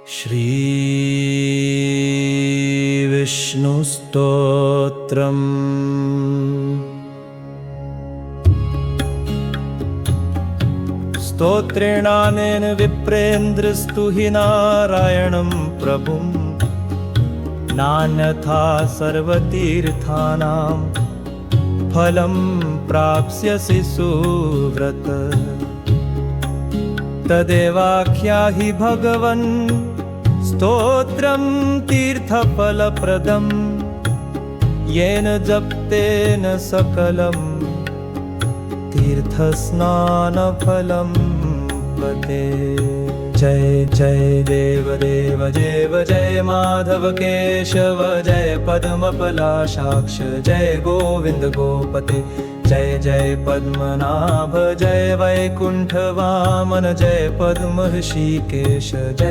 श्रीविष्णुस्तोत्रम्। स्तोत्रेणानेन विप्रेन्द्रस्तुहि नारायणं प्रभुं। नान्यथा सर्वतीर्थानां फलं प्राप्स्यसि सुव्रत। तदेवाख्याहि भगवन् स्तोत्रं तीर्थफलप्रदं। येन जप्तेन सकलं तीर्थस्नानफलं पते। जय जय देवदेव देव जय माधव केशव जय पद्मपलाशाक्ष जय गोविन्द गोपते। जय जय पद्मनाभ जय वैकुण्ठ वामन जय पद्म ऋषिकेश जय।